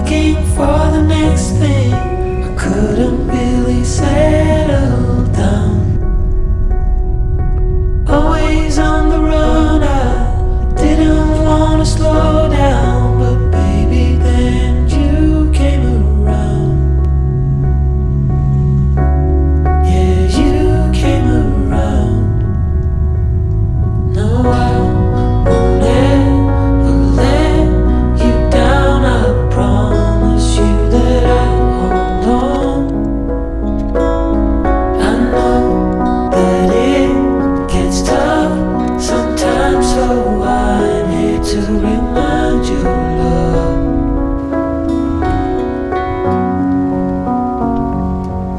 looking for the next thing. I couldn't really settle down. Always on the run, I didn't wanna slow down. But baby, then you came around. Yeah, you came around. No, I won't ever let you down. I promise you that I'll hold on. I know that it gets tough sometimes, so I'm here to remind you, love.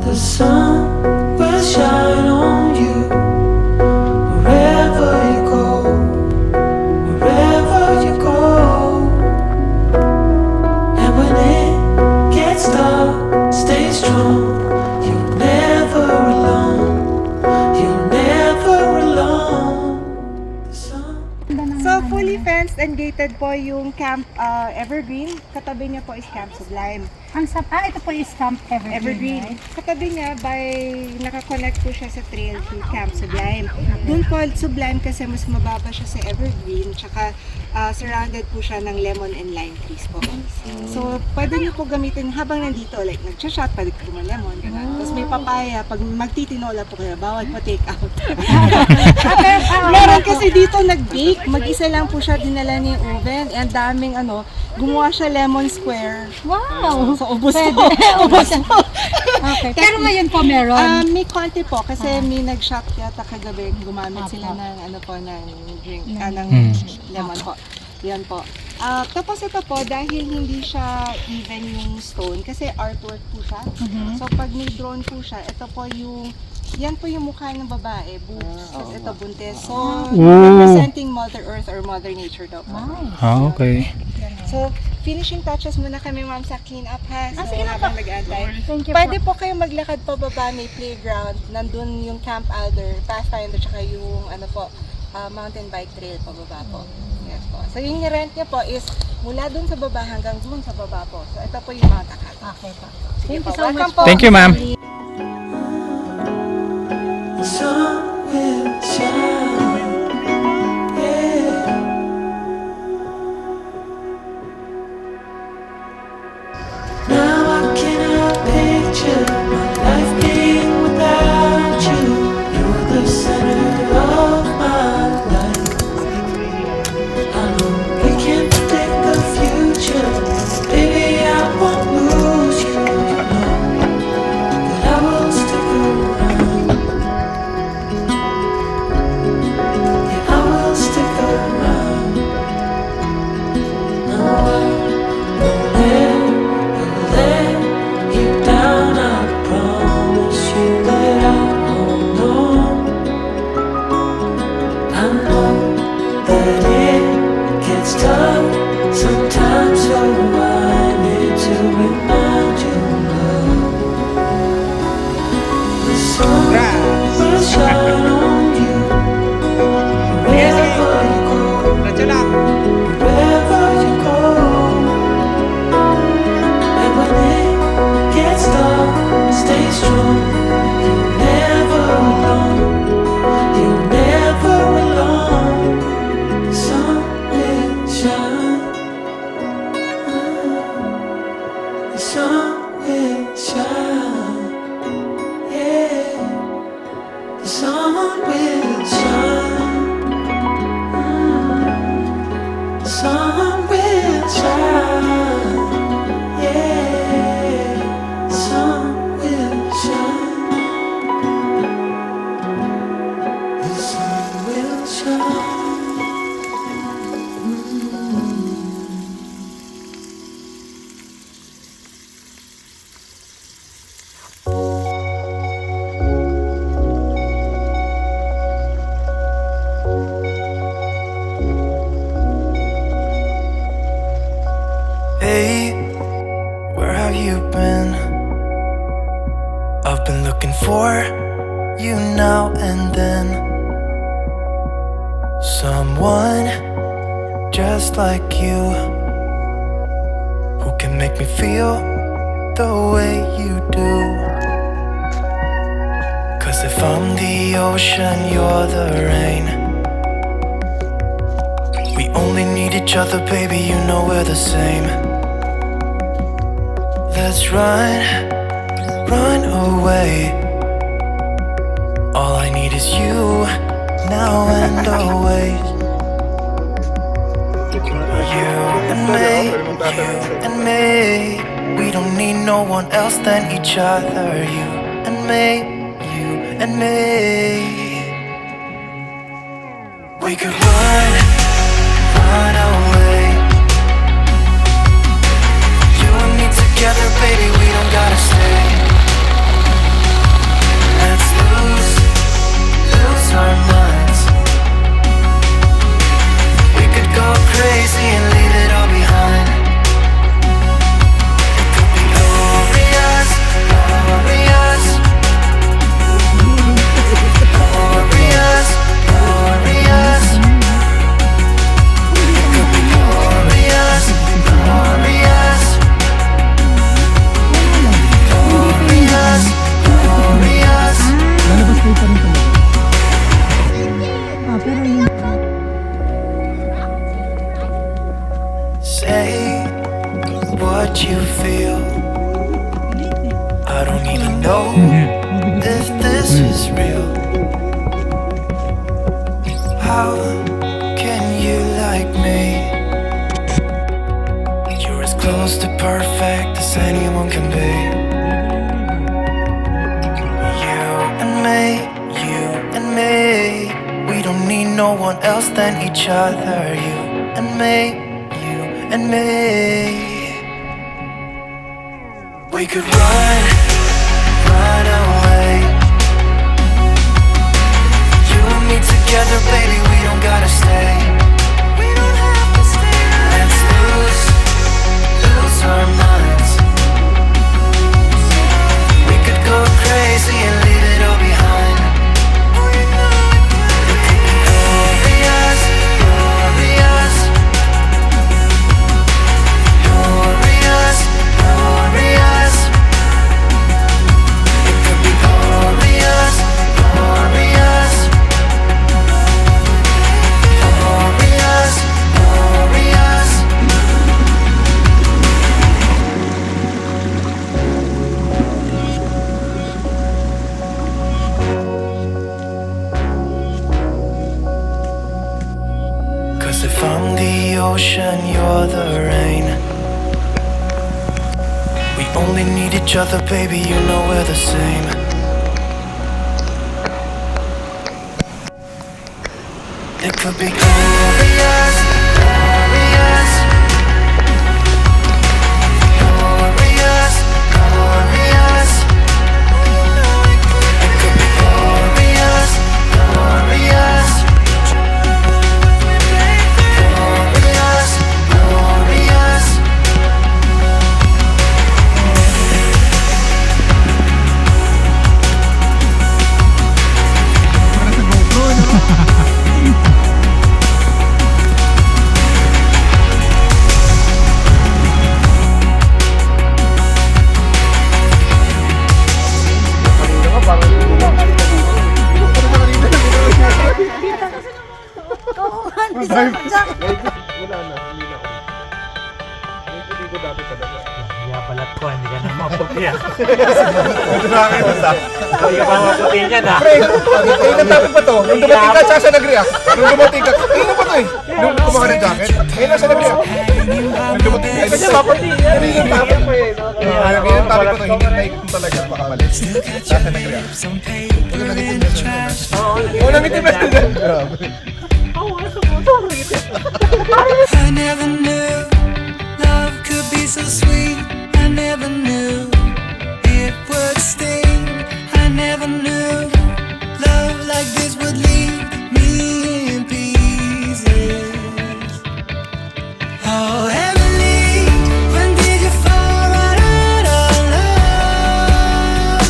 The sun will shine on you wherever you go, wherever you go. And when it gets dark, stay strong. You're never alone. You're never alone. The sun. So, fully fenced and gated po yung Camp Evergreen. Katabi niya po is Camp Sublime. Ito po is Camp Evergreen. Evergreen. Right? Katabi niya, nakakonect po siya sa trail to Camp Sublime. Doon po, Sublime kasi mas mababa siya sa Evergreen, tsaka surrounded po siya ng lemon and lime trees po. So, pwede niyo po gamitin habang nandito, like nag-shot, pwede ko lemon, gano'n. Tapos may papaya, pag magtitinola po kayo, bawal po take out. Meron kasi dito nag-bake, mag-isa lang po siya, dinala niya yung oven, and daming gumawa siya lemon square. Wow! So, ubos Pwede. po. Ubos po. Okay. Pero ngayon po meron. May konti po kasi may nag-shot yata kagabi, gumamit sila ng ng drink, ng lemon po. Yan po. Tapos ito po, dahil hindi siya even yung stone, kasi artwork po siya. So pag may drone po siya, ito po yan po yung mukha ng babae, boobs, tapos ito buntis. So, representing Mother Earth or Mother Nature daw po. Okay. So, finishing touches muna kami, ma'am, sa clean up ha. So, sige na po. habang nag-antay. Thank you Pwede po. po kayo maglakad pababa, may playground. Nandun yung Camp Alder, Pathfinder, tsaka yung mountain bike trail pababa po. Yes po. So, yung rent niya po is mula dun sa baba hanggang dun sa baba po. So, ito po yung Mount Acato. Okay po. Sige Thank po. you so Welcome much po. Thank you, ma'am. The sun will shine. Yeah. Now I cannot picture my life being without you. You're the center of my life. I know we can't predict the future. Baby, I won't lose you. You know that I will stick around. Yeah, I will stick around. No, I won't ever let you down. I promise you that I'll hold on. I know that it gets tough sometimes, so I'm here to remind you, love. The sun will shine on you wherever you go, wherever you go. And when it gets dark, stay strong. You're never alone. You're never alone. The sun will shine. The sun will shine. Yeah. The sun will shine. The sun will shine. Yeah. The sun will shine. The sun will shine. Hey, where have you been? I've been looking for you now and then. Someone just like you, who can make me feel the way you do. 'Cause if I'm the ocean, you're the rain. We only need each other, baby, you know we're the same. Let's run away. All I need is you, now and always. You and me, we don't need no one else than each other. You and me, we could run away. You and me together, baby, we don't gotta stay. Let's lose our minds. We could go crazy and leave it all behind. It could be glorious, glorious, glorious, glorious. It could be glorious, glorious, glorious, glorious. Say what you feel. I don't even know if this is real. How can you like me? You're as close to perfect as anyone can be. You and me, we don't need no one else than each other. You and me, we could run away. You and me together, baby, we don't gotta stay. We don't have to stay. Let's lose our minds. We could go crazy and leave it all behind. It could be glorious, glorious, glorious, glorious. It could be glorious, glorious, glorious, glorious. Cause if I'm the ocean, you're the rain. We only need each other, baby, you know we're the same. It could be glorious, glorious, glorious, glorious. It could be glorious, glorious, glorious, glorious. Wala na, hindi na ako. Hindi ko dati talaga. Kaya balat ko, hindi ka na maputi yan. Ito na akin, basta. Hindi ka pa maputi yan ha. Pre, kailan topic ba to? Nung dumating ka, siya nag-react. Nung dumating ka, kailan ba to eh? Nung kumakas ng jacket, kailan siya nag-react? Nung dumating ka, Kasi maputi yan. hindi yung topic mo eh. Kailan topic ko to, hinintay ko talaga, baka mali. Siya nag-react. Wala nangitim na siya. Oo, nangitim na siya. Grabe. I never knew love could be so sweet. I never knew it would sting. I never knew love like this would leave me in pieces. Oh, Emily, when did you fall right out of love?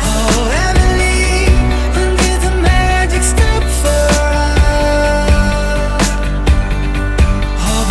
Oh, Emily, when did the magic stop for us? Oh,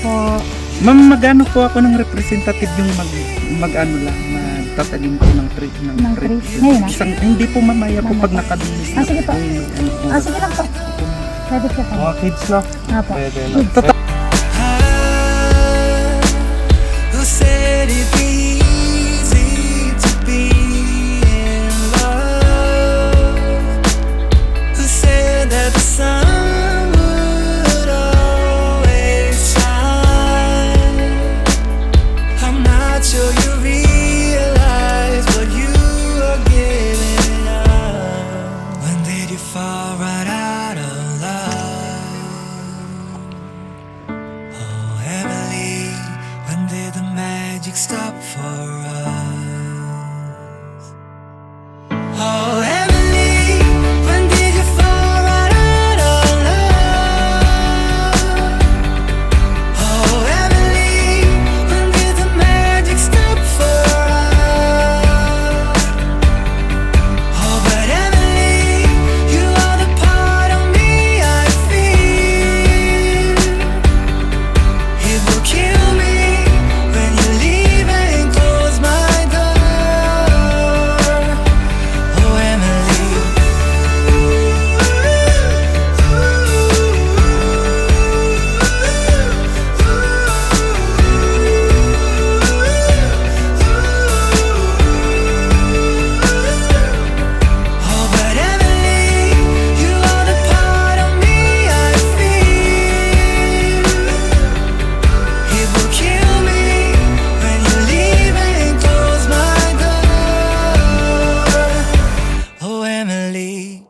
po. Ma'am, magano po ako ng representative yung mag-ano lang, magtatanim ko ng tree. Ng tree? Ngayon na? Hindi po mamaya po pag nakabinis na sige po. ano po. Sige lang po. Pwede po kayo. Mga kids na. Apo. Pwede na. Who said it'd be easy to be in love? Who said that the sun would always shine? I'm not sure you realize what you are giving up. When did you fall right out of love? Oh, Emily, when did the magic stop for us? Oh, Emily, when did you fall right out of love? Oh, Emily, when did the magic stop for us? Oh, but Emily, you are the part of me I feel. It will kill me when you leave and close my door. Oh, Emily. Oh, but Emily, you are the part of me I feel. It will kill me when you leave and close my door. Oh, Emily.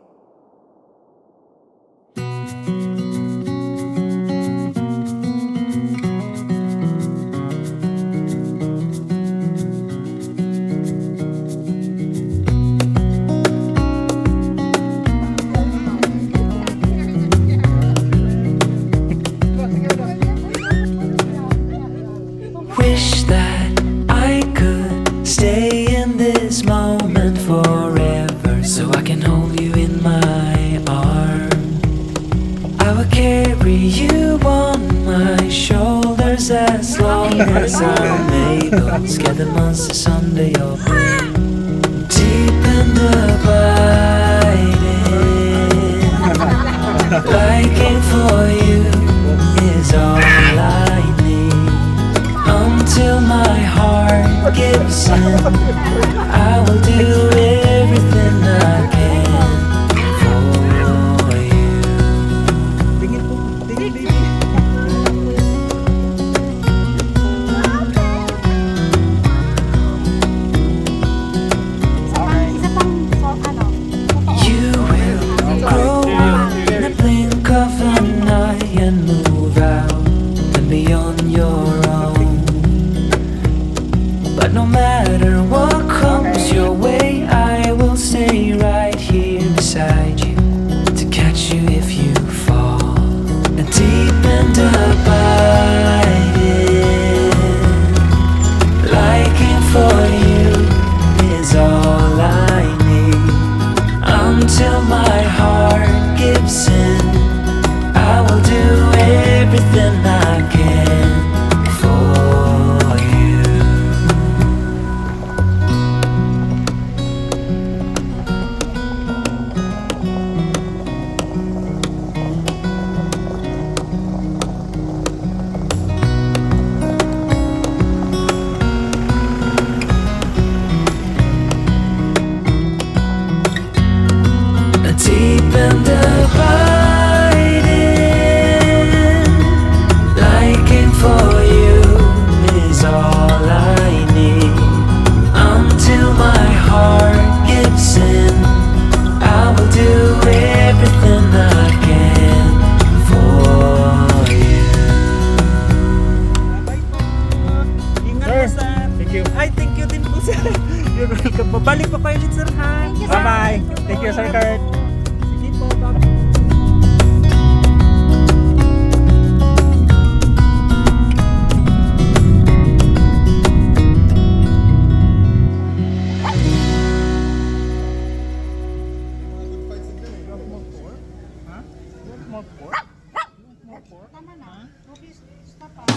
Wish that I could stay in this moment forever, so I can hold you in my arms. I will carry you on my shoulders as long as I'm able. Scare the monsters under your brain. Deep and abiding, liking for you is all I need. Until my heart gives in, I will do everything I can for you. Tingin po, tingin baby. Isa pang, You will grow in the blink of an eye and move out and beyond your own. But no matter what comes your way, I will stay right here beside you to catch you if you fall. And deep and abiding, liking for you is all I need. Until my heart gives in, I will do everything I can for you. Deep and abiding, liking for you is all I need. Until my heart gives in, I will do everything I can for you. Ingat po, sir. Thank you. Ay, thank you din po, sir. You're welcome po. Balik po kayo ulit, sir, ha? Thank you, sir. Bye-bye. Thank you, sir Kurt. Sige po, bye. Tama na. Okay, stop.